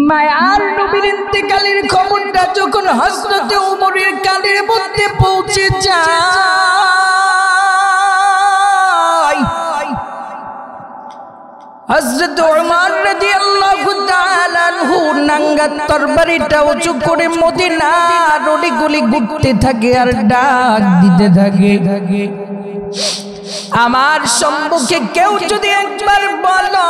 মায়ার নবীর ইন্তেকালের খবরটা যখন হযরত ওমরের কানের মধ্যে পৌঁছে যায়, হযরত ওমর রাদিয়াল্লাহু তাআলা আনহু নাঙ্গা তরবারিটা উঁচু করে মদিনার অলিগলি ঘুরতে থাকে আর ডাক দিতে থাকে, আমার সম্মুখে কেউ যদি একবার বলো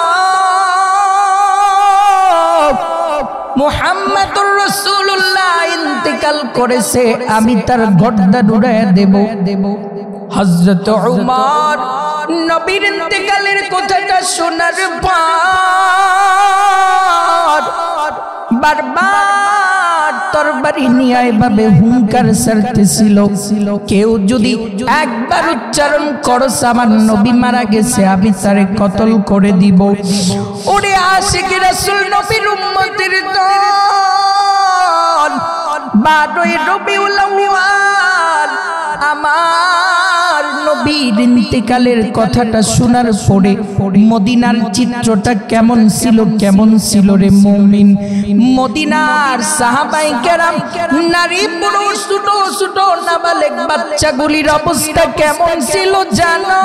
মুহাম্মাদুর রাসূলুল্লাহ ইন্তেকাল করেছে, আমি তার গর্দান উড়াইয়া দেব। হযরত ওমর নবীর ইন্তেকালের কথাটা শোনার পর বারবার তরবারি নিয়ে এভাবে হুঙ্কার ছাড়তেছিল, কেউ যদি একবার উচ্চারণ করস আমার নবী মারা গেছে, আমি তারে কতল করে দিব। ওরে আশিকি রাসূল নবীর উম্মতের দল, 12ই রবিউল আউয়াল আমার নবীর ইন্তেকালের কথাটা শোনার পরে মদিনার চিত্রটা কেমন ছিল রে মুমিন। মদিনার সাহাবায়ে কেরাম, নারী পুরুষ, ছোট ছোট নাবালেগ বাচ্চাগুলির অবস্থা কেমন ছিল জানো?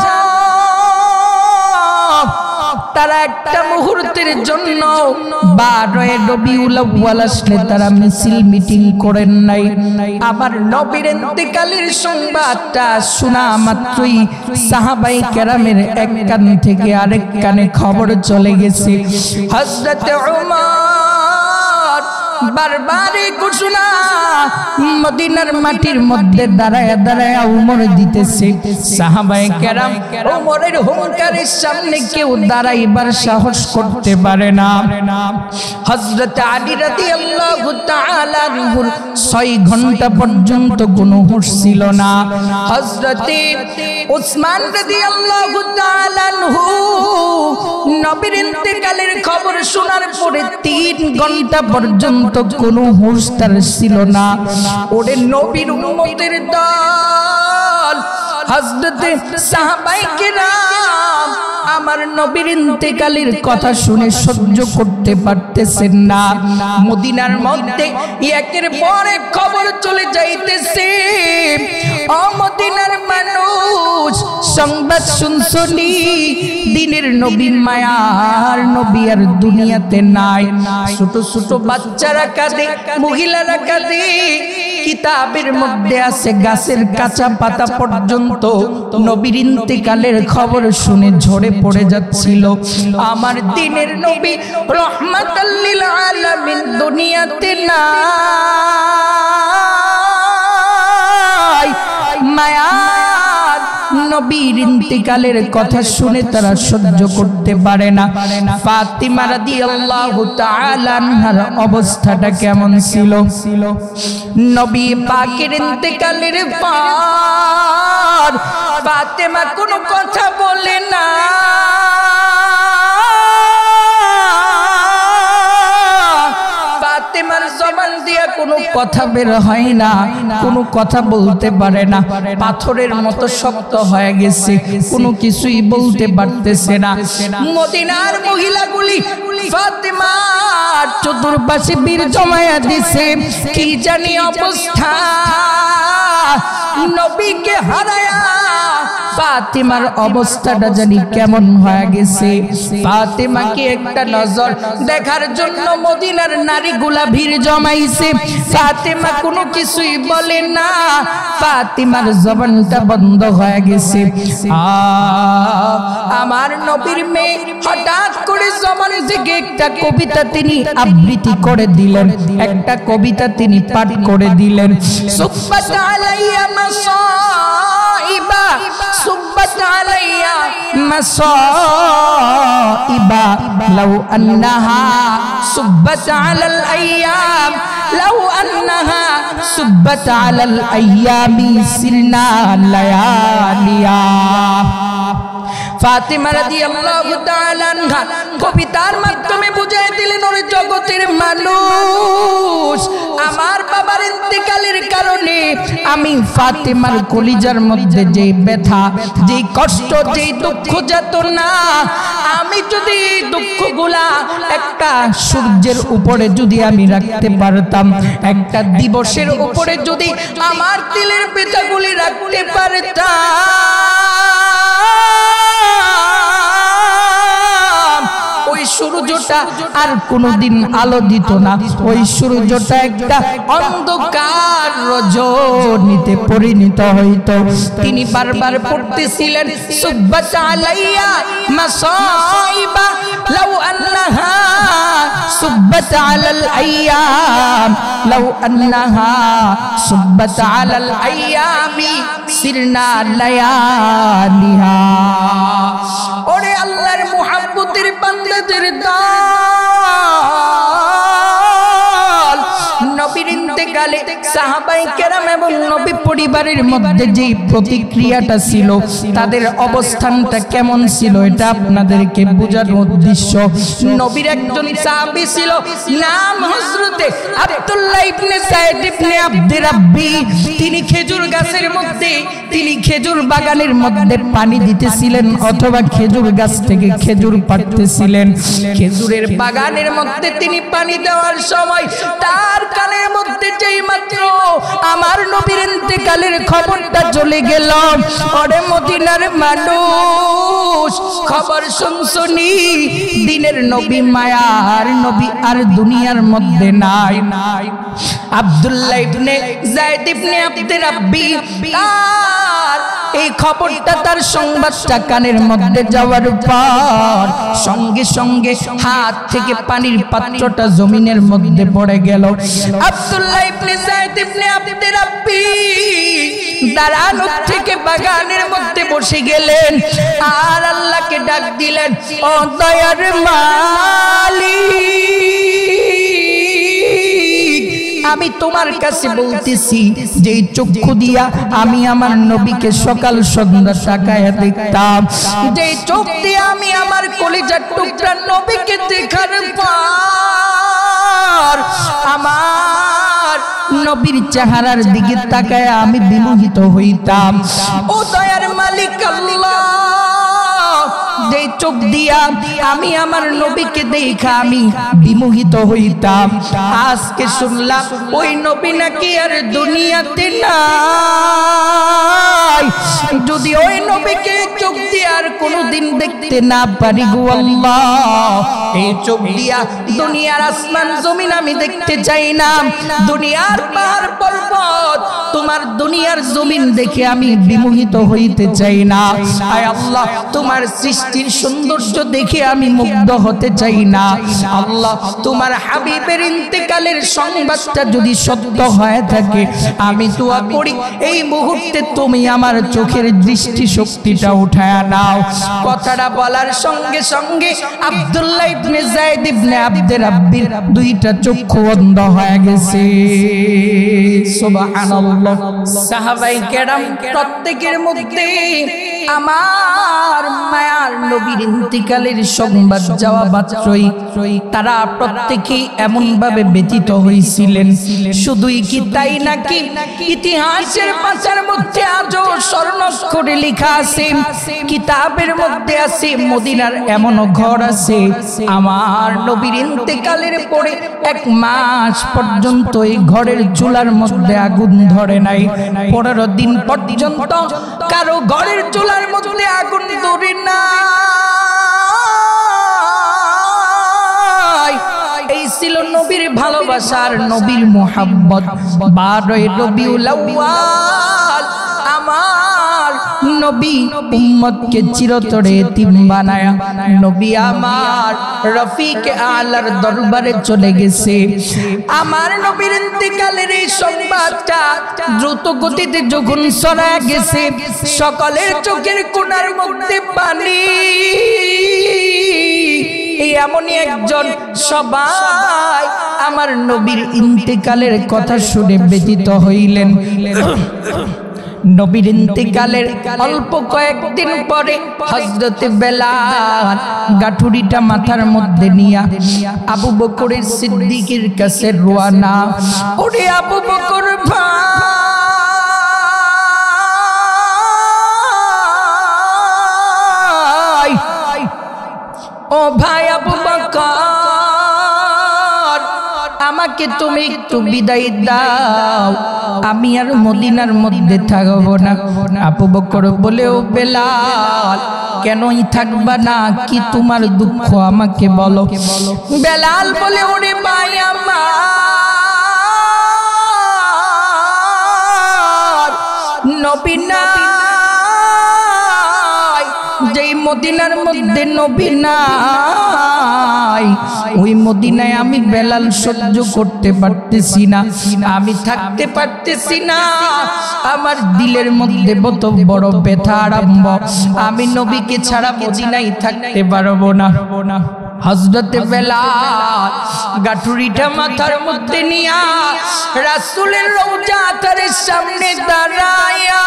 তারা একটা মুহূর্তের জন্য 12ই রবিউল আউয়াল আসলে তারা মিছিল মিটিং করেন নাই। আমার নবীর ইন্তেকালের সংবাদটা শোনা মাত্রই সাহাবায়ে কেরামের এক কান থেকে আরেক কানে খবর চলে গেছে। হযরত ওমর বারবার ঘোষণা মদিনার মাটির মধ্যে দাঁড়ায় দাঁড়ায় ওমর দিতেছে। সাহাবায়ে কেরাম ওমরের হুঙ্কারের সামনে কেউ দাঁড়াইবার সাহস করতে পারে না। হযরত আলী রাদিয়াল্লাহু তাআলা আনহু 6 ঘন্টা পর্যন্ত কোনো হুঁশ ছিল না। হযরত উসমান রাদিয়াল্লাহু তাআলা আনহু নবীর ইন্তেকালের খবর শোনার পরে 3 ঘন্টা পর্যন্ত কোনো হুঁশ তার ছিল না। ওরে নবীর উম্মতের দল, হযরত সাহাবায়ে কেরাম আমার নবীর ইন্তেকালের কথা শুনে সহ্য করতে পারতেছেন না। মদিনার মধ্যে একের পর এক খবর চলে যাইতেছে। ও মদিনার মানুষ, সংবাদ শুনছনি? দিনের নবী, মায়ার নবী আর দুনিয়াতে নাই। ছোট ছোট বাচ্চারা কাঁদে, মহিলারা কাঁদে, কিতাবের মধ্যে আছে গাছের কাঁচা পাতা পর্যন্ত নবীর ইন্তেকালের খবর শুনে ঝরে পড়ে যাচ্ছিল। আমার দিনের নবী রহমাতাল লিল আলামিন দুনিয়াতে নাই। মায়ার নবীর ইন্তেকালের কথা শুনে তারা সহ্য করতে পারে না। ফাতিমা রাদিয়াল্লাহু তাআলা আনহার অবস্থাটা কেমন ছিল? নবী পাকের ইন্তেকালের পর ফাতিমা কোনো কথা বলে না। ফাতিমার জবান দিয়া কোনো কথা বের হয় না, কোনো কথা বলতে পারে না, পাথরের মতো শক্ত হয়ে গেছে, কোনো কিছুই বলতে পারতেছে না। মদিনার মহিলাগুলি ফাতিমার চতুর্পাশে বীর জমায়া দিছে, কি জানি অবস্থা। নবীকে হারায়া ফাতিমার অবস্থাটা জানি কেমন হয়ে গেছে। ফাতিমাকে একটা নজর দেখার জন্য মদিনার নারীগুলা ভিড় জমাইছে। ফাতিমা কোনো কিছুই বলে না, ফাতিমার জবানটা বন্ধ হয়ে গেছে। আমার নবীর মেয়ে হঠাৎ করে জবান থেকে একটা কবিতা তিনি আবৃত্তি করে দিলেন, একটা কবিতা তিনি পাঠ করে দিলেন। সুব্বাত আলাইয়া মাসাইবা, সুব্বাত আলাইয়া মাসাইবা, লাউ আন্নাহা সুব্বাত আলাল আইয়াম, লাউ আন্নাহা সুব্বাত আলাল আইয়ামি সিরনা লায়ালিয়া। ফাতিমা রাদিয়াল্লাহু তাআলা আনহা কবিতার মাধ্যমে বুঝিয়ে দিলেন, ওরে জগতের মানুষ, আমার বাবার ইন্তেকালের কারণে আমি ফাতিমার কলিজার মধ্যে যে ব্যথা, যে কষ্ট, যে দুঃখ যাতনা, আমি যদি দুঃখগুলা একটা সূর্যের উপরে যদি আমি রাখতে পারতাম, একটা দিবসের উপরে যদি আমার দিলের ব্যথাগুলি রাখতে পারতাম, ওই সূর্যটা আর কোনোদিন আলো দিত না, ওই সূর্যটা একটা অন্ধকার রজনীতে পরিণত হইত। তিনি বারবার পড়তেছিলেন, সুব্বাত আলাইয়া মাসাইবা লাউ আন্নাহা সুব্বাত আলাল আইয়াম লাউ আন্নাহা সুব্বাত আলাল আইয়ামি সিরনা লায়ালিহা। ওরে আল্লাহর মুহাব্বতের বান্দাদের দল, নবীর ইন্তেকালে সাহাবায়ে কেরাম এবং নবী পরিবারের মধ্যে যে প্রতিক্রিয়াটা ছিল, তাদের অবস্থানটা কেমন ছিল, এটা আপনাদেরকে বোঝানোর উদ্দেশ্য। নবীর একজন সাহাবী ছিল, নাম হযরতে আব্দুল্লাহ ইবনে সাইদ ইবনে আব্দুর রাব্বি। তিনি খেজুর গাছের মধ্যে, তিনি খেজুর বাগানের মধ্যে পানি দিতেছিলেন অথবা খেজুর গাছ থেকে খেজুর পাড়তেছিলেন। খেজুরের বাগানের মধ্যে তিনি পানি দেওয়ার সময় তার কানের মধ্যে যেই মাত্র আমার নবীর ইন্তেকালের খবরটা চলে গেল, ওরে মদিনার মানুষ, খবর শুনছনি, দিনের নবী, মায়ার নবী আর দুনিয়ার মধ্যে নাই। আব্দুল্লাহ ইবনে যায়েদ ইবনে আব্দুর রাব্বি তার এই খবরটা, তার সংবাদটা কানের মধ্যে যাওয়ার পর সঙ্গে সঙ্গে হাত থেকে পানির পাত্রটা জমিনের মধ্যে পড়ে গেল। আব্দুল্লাহ ইবনে যায়েদ ইবনে আব্দুর রাব্বি দাঁড়ানো থেকে বাগানের মধ্যে বসে গেলেন আর আল্লাহকে ডাক দিলেন, ও দয়ার মালিক, আমি তোমার কাছে বলতেছি, যে চক্ষু দিয়া আমি আমার নবীকে সকাল সন্ধ্যা তাকায়া দেখতাম, যে চোখ দিয়ে আমি আমার কলিজার টুকরা নবীকে দেখার পর আমার নবীর চেহারার দিকে তাকায়া আমি বিমোহিত হইতাম। ও দয়ার মালিক আল্লাহ, যে চোখ দিয়া আমি আমার নবীকে দেখা আমি বিমোহিত হইতাম, আজকে শুনলাম ওই নবী নাকি আর দুনিয়াতে নাই। যদি ওই নবীকে চোখ দিয়ে আর কোনোদিন দেখতে না পারি গো আল্লাহ, এই চোখ দিয়া দুনিয়ার আসমান জমিন আমি দেখতে চাই না, দুনিয়ার পাহাড় পর্বত তোমার দুনিয়ার জমিন দেখে আমি বিমোহিত হইতে চাই না। আয় আল্লাহ, তোমার সৃষ্টির সৌন্দর্য দেখে আমি মুগ্ধ হতে চাই না। আল্লাহ, তোমার হাবিবের ইন্তেকালের সংবাদটা যদি সত্য হয়ে থাকে, আমি দোয়া করি এই মুহূর্তে তুমি আমার চোখের দৃষ্টি শক্তিটা উঠায়া নাও। কথাটা বলার সঙ্গে সঙ্গে আব্দুল্লাহ ইবনে যায়েদ ইবনে আব্দুর রাব্বির দুইটা চক্ষু বন্ধ হয়ে গেছে। সুবহানাল্লাহ। সাহাবায়ে কেরাম প্রত্যেকের মধ্যে আমার মায়ার নবীর ইন্তিকালের সংবাদ যাওয়া মাত্রই তারা প্রত্যেকেই এমন ভাবে ব্যথিত হয়েছিলেন। শুধুই কি তাই নাকি, ইতিহাসের পাতার মধ্যে আজও স্বর্ণাক্ষরে লেখা আছে, কিতাবের মধ্যে আছে, মদিনার এমন ঘর আছে আমার নবীর ইন্তেকালের পরে 1 মাস পর্যন্ত এই ঘরের চুলার মধ্যে আগুন ধরে নাই। 15 দিন পর্যন্ত কারো ঘরের চুলার মধ্যে আগুন ধরে না। এই ছিল নবীর ভালোবাসার, নবীর মোহাব্বত। 12 রবিউল আউয়াল আমার নবী উম্মতকে চিরতরে এতিম বানায়া নবী আমার রফিক আলার দরবারে চলে গেছে। আমার নবীর ইন্তেকালের এই সংবাদটা দ্রুত গতিতে যখন ছড়ায় গেছে, সকলের চোখের কোণার মধ্যে পানি। এমনই একজন, সবাই আমার নবীর ইন্তেকালের কথা শুনে ব্যথিত হইলেন। নবীর ইন্তেকালের অল্প কয়েকদিন পরে হযরত বেলাল গাঠুরিটা মাথার মধ্যে নিয়া আবু বকর সিদ্দিকের কাছে রওনা। ওরে আবু বকর ভাই, ও ভাই আবু বকর, আমাকে তুমি একটু বিদায় দাও, আমি আর মদিনার মধ্যে থাকবো না। আবু বকর বলে, ও বেলাল কেনই থাকবা না, কি তোমার দুঃখ আমাকে বলো। বেলাল বলে, ওরে ভাই আমার নবী নাই, যেই মদিনার মধ্যে নবী নাই ওই মদিনায় আমি বেলাল সহ্য করতে পারতেছি না, আমি থাকতে পারতেছি না, আমার দিলের মধ্যে কত বড় ব্যথা আরম্ভ, আমি নবীকে ছাড়া মদিনায় থাকতে পারবো না। হযরত বেলাল গাঠুরিটা মাথার মধ্যে নিয়া রাসূলের রওজার সামনে দাঁড়ায়া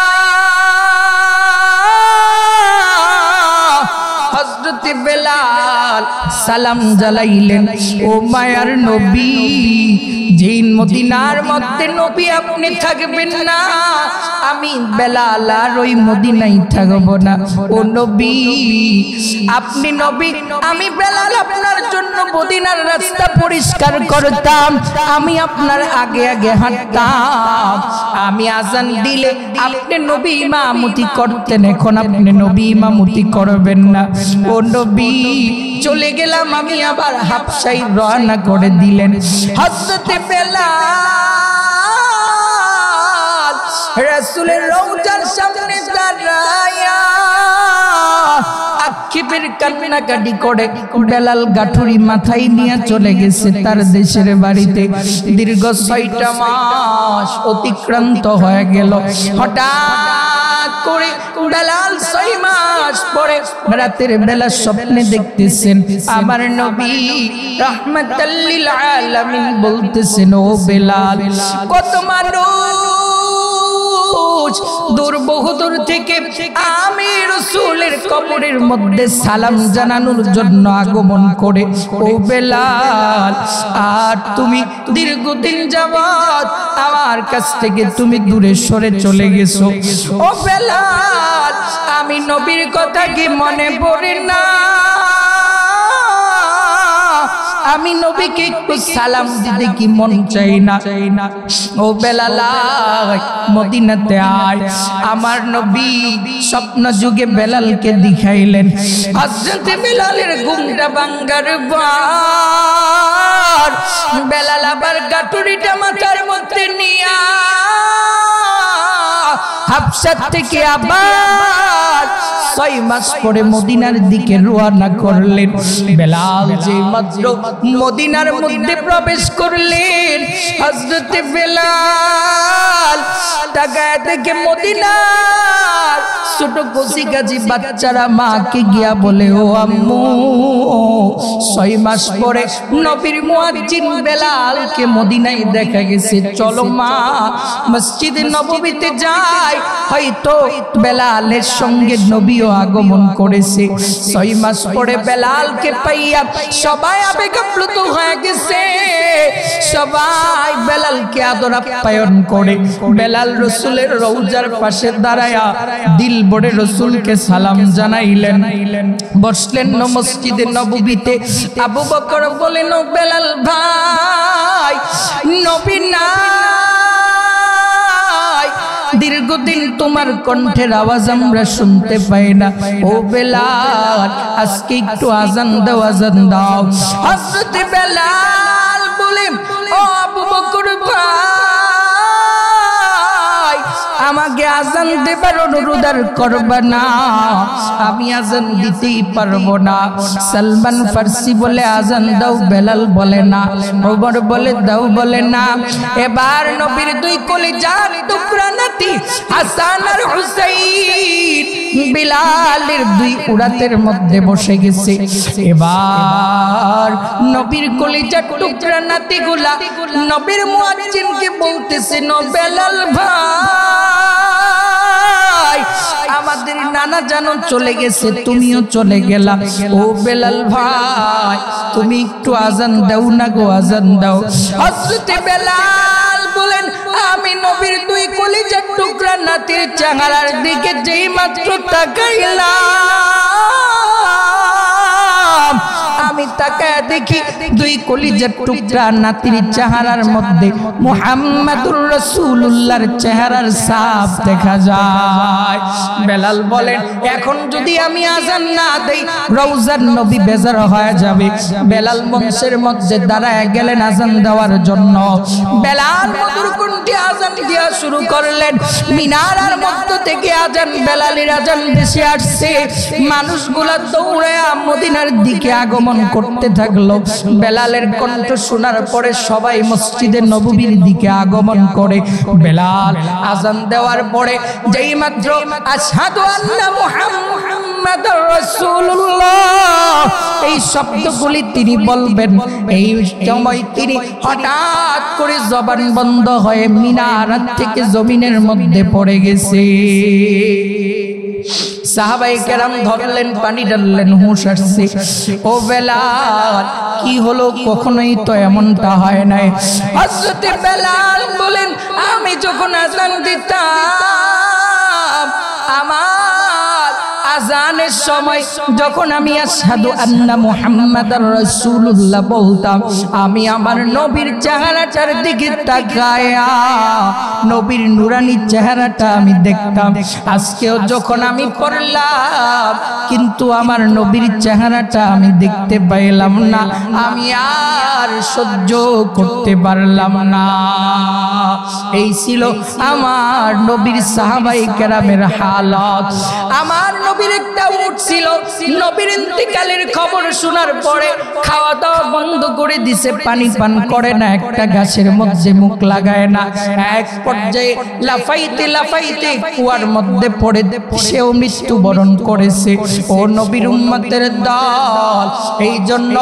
হযরত বেলাল সালাম জানাইলেন, ও মায়ার নবী, যেই মদিনার মধ্যে নবী আপনি থাকবেন না, আমি বেলাল আর ওই মদিনায় থাকব না। ও নবী, আপনি নবী, আমি বেলাল আপনার জন্য মদিনার রাস্তা পরিষ্কার করতাম, আমি আপনার আগে আগে হাঁটতাম, আমি আজান দিলে আপনি নবী ইমামতি করতেন, এখন আপনি নবী ইমামতি করবেন না। ও নবী, চলে গেলাম আমি, আবার হাবশায় রওনা করে দিলেন। হযরত বেলাল রাসূলের রওজার সামনে দাঁড়ায়া আক্ষেপের কান্নাকাটি করে বেলাল গাঠুরি মাথায় নিয়ে চলে গেছে তার দেশের বাড়িতে। দীর্ঘ 6টা মাস অতিক্রান্ত হয়ে গেল। হঠাৎ করে বেলাল 6 মাস পরে রাতের বেলা স্বপ্নে দেখতেছেন আমার নবী রাহমাতাল লিল আলামিন বলতেছেন, ও বেলাল, কত মানুষ দূর বহুদূর থেকে আমি রাসূলের কবরের মধ্যে সালাম জানানোর জন্য আগমন করে, ও বেলাল, আর তুমি দীর্ঘদিন যাবত আমার কাছ থেকে তুমি দূরে সরে চলে গেছো। ও বেলাল, আমি নবীর কথা কি মনে পড়ে না? আমি নবীকে একটু সালাম দিতে কি মন চাই না? ও বেলাল, মদিনাতে আয়। আমার নবী স্বপ্ন যুগে বেলালকে দেখাইলেন। হযরত বেলালের ঘুমটা ভাঙার পর বেলাল আবার গাটুরিটা মাথার মধ্যে নিয়া হাবশা থেকে আবার 6 মাস পরে মদিনার দিকে রওনা করলেন। বেলাল যে মাত্র মদিনার মধ্যে প্রবেশ করলেন, হযরত বেলাল তাকায় দেখে মদিনার ছোট কচি কাজী বাচ্চারা মাকে গিয়া বলে, ও আম্মু, 6 মাস পরে নবীর মুয়াজ্জিন বেলালকে মদিনায় দেখা গেছে, চলো মা মসজিদে নববীতে যাই, হয়তো বেলালের সঙ্গে নবীও আগমন করেছে। 6 মাস পরে বেলালকে পাইয়া সবাই আবেগাপ্লুত হয়ে গেছে, সবাই বেলালকে আদর আপ্যায়ন করে। বেলাল রাসূলের রওজার পাশে দাঁড়ায়া দিল ভরে রাসূলকে সালাম জানাইলেন, বসলেন মসজিদে নববীতে। আবু বকর বলেন, ও বেলাল ভাই, নবী নাই, দীর্ঘদিন তোমার কণ্ঠের আওয়াজ আমরা শুনতে পাই না। ও বেলাল, আজকে একটু আজান দাও, আজান দাও। হযরত বেলাল বলেন, ও আবু বকর ভাই, আমাকে আজান দেবার অনুরোধ আর করবা না, আমি আজান দিতেই পারবো না। সালমান ফার্সি বলে আজান দাও, বেলাল বলে না। ওমর বলে দাও, বলে না। এবার নবীর 2 কলিজার টুকরা নাতি হাসান আর হুসাইন বিলালের 2 উরাতের মধ্যে বসে গেছে। এবার নবীর কলিজার টুকরা নাতিগুলা নবীর মুয়াজ্জিনকে বলতেছে, নো বেলাল ভাই, আমাদের নানা জানো চলে গেছে, তুমিও চলে গেলা। ও বেলাল ভাই, তুমি একটু আজান দাও না গো, আজান দাও। হযরত বেলাল বলেন, আমি নবীর দুই কলিজার টুকরা নাতির চেহারার দিকে যেই মাত্র তাকাইলাম, আমি তাকায় দেখি দুই কলিজার টুকরা নাতির চেহারার মধ্যে মুহাম্মাদুর রাসূলুল্লাহর চেহারার ছাপ দেখা যায়। বেলাল বলেন, এখন যদি আমি আজান না দেই রওজার নবী বেজার হয়ে যাবে। বেলাল মঞ্চের মধ্যে দাঁড়ায় গেলেন আজান দেওয়ার জন্য। বেলাল মধুর কণ্ঠে আজান দেওয়া শুরু করলেন। মিনারার মধ্য থেকে আজান, বেলালের আজান ভেসে আসছে। মানুষগুলা দৌড়ে মদিনার দিকে আগমন করতে থাকলো। বেলালের কণ্ঠ শোনার পরে সবাই মসজিদে নববীর দিকে আগমন করে। বেলাল আজান দেওয়ার পরে যেই মাত্র আশহাদু আন্না মুহাম্মাদুর রাসূলুল্লাহ এই শব্দগুলি তিনি বলবেন, এই সময় তিনি হঠাৎ করে জবান বন্ধ হয়ে মিনারাত থেকে জমিনের মধ্যে পড়ে গেছে। সাহাবায়ে কেরাম ধরলেন, পানি ঢাললেন, হুঁশ আসছে। ও বেলাল, কি হলো? কখনোই তো এমনটা হয় নাই। হযরত বেলাল বলেন, আমি যখন আযান দিতাম, আমার আযানের সময় যখন আমি আশহাদু আন্না মুহাম্মাদার রাসূলুল্লাহ বলতাম, আমি আমার নবীর চেহারাটার দিকে তাকায়া নবীর নুরানি চেহারাটা আমি দেখতাম। আজকেও যখন আমি পড়লাম, কিন্তু আমার নবীর চেহারাটা আমি দেখতে পাইলাম না। আমি আর সহ্য করতে পারলাম না। এই ছিল আমার নবীর সাহাবায়ে কেরামের হালত। আমার নবীর একটা উট ছিল, নবীর ইন্তিকালের খবর শোনার পরে খাওয়া দাওয়া বন্ধ করে দিছে, পানি পান করে না, একটা গাছের মধ্যে মুখ লাগায় না। এক পর্যায়ে লাফাইতে লাফাইতে কুয়ার মধ্যে পড়ে সেও মৃত্যুবরণ করেছে। ও নবীর উম্মতের দল, এই জন্য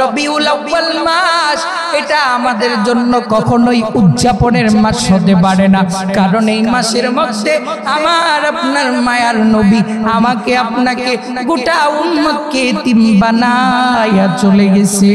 রবিউল আউয়াল মাস এটা আমাদের জন্য কখনোই উদযাপনের মাস হতে পারে না। কারণ এই মাসের মধ্যে আমার আপনার মায়ার নবী আমাকে আপনাকে গোটা উম্মতকে এতিম বানায়া চলে গেছে।